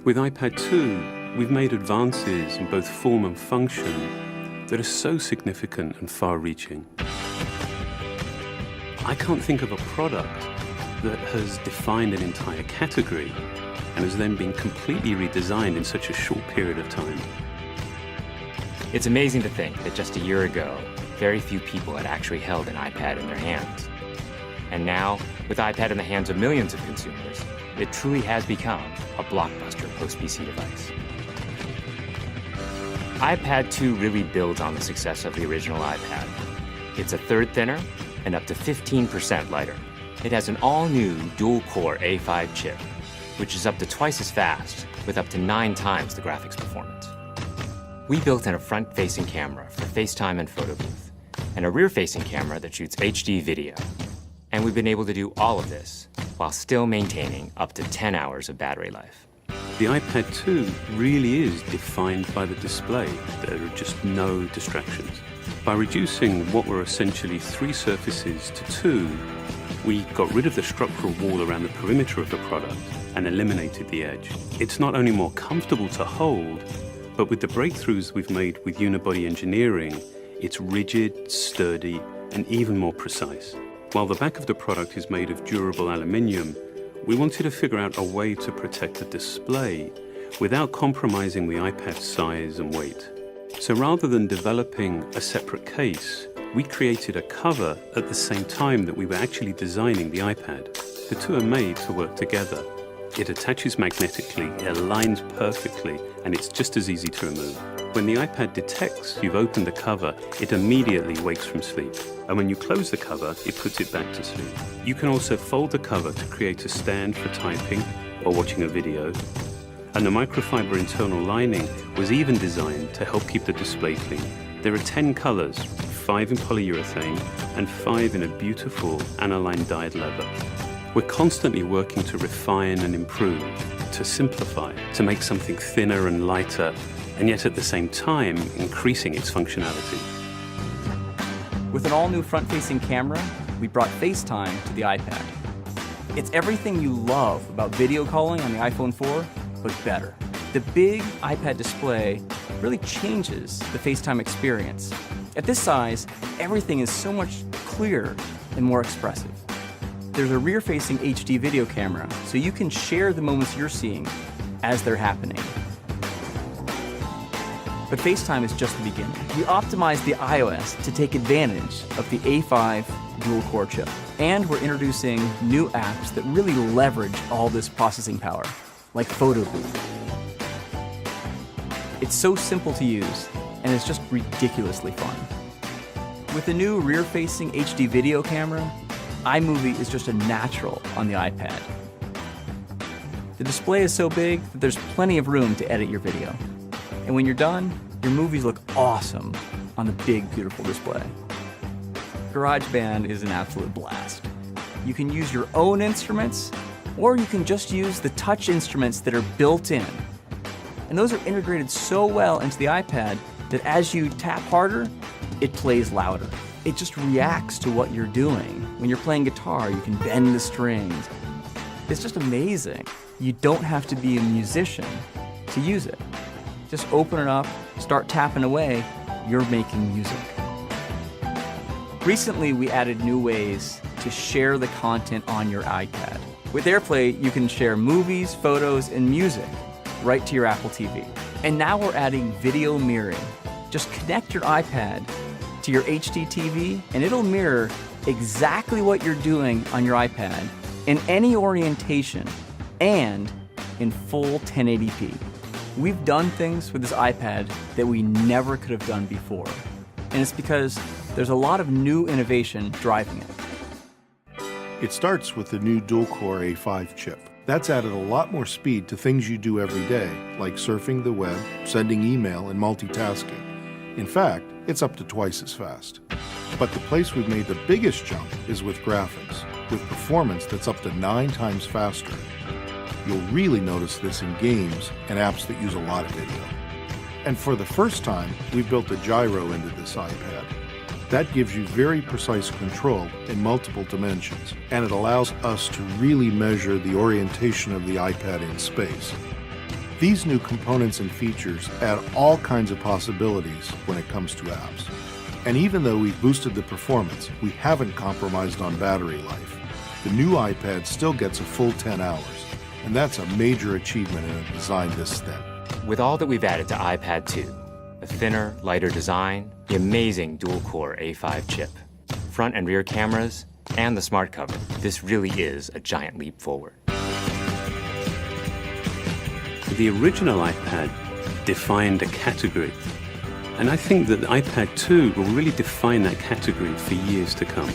With iPad 2, we've made advances in both form and function that are so significant and far-reaching. I can't think of a product that has defined an entire category and has then been completely redesigned in such a short period of time. It's amazing to think that just a year ago, very few people had actually held an iPad in their hands. And now, with iPad in the hands of millions of consumers, it truly has become a blockbuster post-PC device. iPad 2 really builds on the success of the original iPad. It's a third thinner and up to 15% lighter. It has an all-new dual-core A5 chip, which is up to twice as fast, with up to 9 times the graphics performance. We built in a front-facing camera for FaceTime and photo booth, and a rear-facing camera that shoots HD video. And we've been able to do all of this while still maintaining up to 10 hours of battery life. The iPad 2 really is defined by the display. There are just no distractions. By reducing what were essentially 3 surfaces to 2, we got rid of the structural wall around the perimeter of the product and eliminated the edge. It's not only more comfortable to hold, but with the breakthroughs we've made with unibody engineering, it's rigid, sturdy, and even more precise. While the back of the product is made of durable aluminium, we wanted to figure out a way to protect the display without compromising the iPad's size and weight. So rather than developing a separate case, we created a cover at the same time that we were actually designing the iPad. The two are made to work together. It attaches magnetically, it aligns perfectly, and it's just as easy to remove. When the iPad detects you've opened the cover, it immediately wakes from sleep. And when you close the cover, it puts it back to sleep. You can also fold the cover to create a stand for typing or watching a video. And the microfiber internal lining was even designed to help keep the display clean. There are 10 colors, 5 in polyurethane and 5 in a beautiful aniline dyed leather. We're constantly working to refine and improve, to simplify, to make something thinner and lighter, and yet at the same time, increasing its functionality. With an all-new front-facing camera, we brought FaceTime to the iPad. It's everything you love about video calling on the iPhone 4, but better. The big iPad display really changes the FaceTime experience. At this size, everything is so much clearer and more expressive. There's a rear-facing HD video camera, so you can share the moments you're seeing as they're happening. But FaceTime is just the beginning. We optimized the iOS to take advantage of the A5 dual-core chip. And we're introducing new apps that really leverage all this processing power, like Photo Booth. It's so simple to use, and it's just ridiculously fun. With the new rear-facing HD video camera, iMovie is just a natural on the iPad. The display is so big that there's plenty of room to edit your video. And when you're done, your movies look awesome on the big, beautiful display. GarageBand is an absolute blast. You can use your own instruments, or you can just use the touch instruments that are built in. And those are integrated so well into the iPad that as you tap harder, it plays louder. It just reacts to what you're doing. When you're playing guitar, you can bend the strings. It's just amazing. You don't have to be a musician to use it. Just open it up, start tapping away, you're making music. Recently, we added new ways to share the content on your iPad. With AirPlay, you can share movies, photos, and music right to your Apple TV. And now we're adding video mirroring. Just connect your iPad to your HD TV, and it'll mirror exactly what you're doing on your iPad in any orientation and in full 1080p. We've done things with this iPad that we never could have done before. And it's because there's a lot of new innovation driving it. It starts with the new dual-core A5 chip. That's added a lot more speed to things you do every day, like surfing the web, sending email, and multitasking. In fact, it's up to twice as fast. But the place we've made the biggest jump is with graphics, with performance that's up to 9 times faster. You'll really notice this in games and apps that use a lot of video. And for the first time, we've built a gyro into this iPad. That gives you very precise control in multiple dimensions, and it allows us to really measure the orientation of the iPad in space. These new components and features add all kinds of possibilities when it comes to apps. And even though we've boosted the performance, we haven't compromised on battery life. The new iPad still gets a full 10 hours, and that's a major achievement in a design this thin. With all that we've added to iPad 2, a thinner, lighter design, the amazing dual-core A5 chip, front and rear cameras, and the smart cover, this really is a giant leap forward. The original iPad defined a category, and I think that the iPad 2 will really define that category for years to come.